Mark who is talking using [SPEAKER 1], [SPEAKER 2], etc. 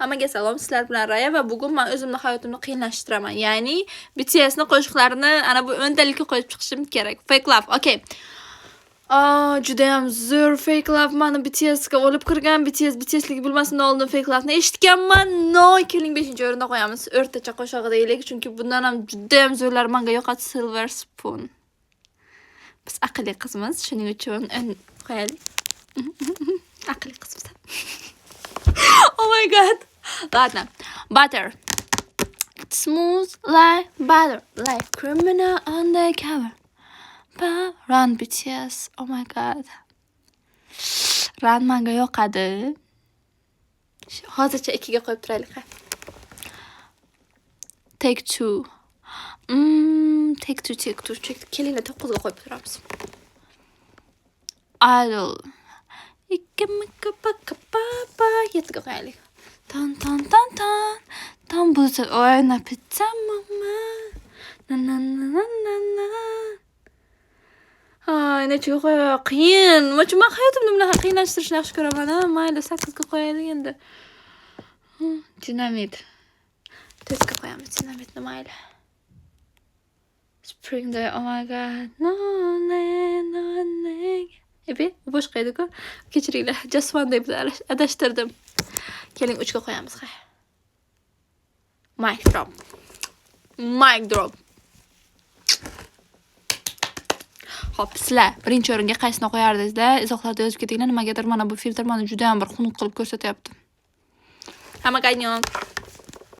[SPEAKER 1] Hammaga salom, sizlar bilan Raya va bugun men o'zimni hayotimni qiyinlashtiraman. Ya'ni BTSning qo'shiqlarini ana bu 10talikka qo'yib chiqishim kerak. Fake love. Okay. Juda ham zo'r fake love. Meni BTSga olib kirgan. BTSligi bilmasimdan oldin fake love'ni eshitganman. No, keling 5-o'rinda qo'yamiz. O'rtacha qo'shig'i deylik, chunki bundan ham juda ham zo'rlar menga yoqadi. Silver Spoon. Biz aqlli qizmiz, shuning uchun qo'yaylik. Aqlli qizmiz. Oh my god. Ладно. Butter. Smooth like butter, like criminal undercover. Run BTS. Oh my god. Run menga yoqadi. Hozircha 2 ga qo'yib turaylik. Take 2. Take two. Kelinglar 9 ga qo'yib turamiz. Idol. 7 ga qo'yaylik. Tan bulsa oyna pizzamama. Necha qo'ya qiyin. Men hayotimni bunaqa qiynashtirishni yaxshi ko'raman. Mayli 8 ga qo'yaylik endi. Dinamit. 4 ga qo'yamiz dinamitni mayli. Spring Day, oh my god. No. Boshqa edi-ku. Kechiringlar. Just one deb adashtirdim. Keling 3 ga qo'yamiz. Mic drop. Hop, sizlar birinchi o'ringa qaysini qo'yardingizlar? Izohlarda yozib ketinglar. Nimagadir mana bu filtr meni juda ham bir xunuk qilib ko'rsatyapti. Hammaga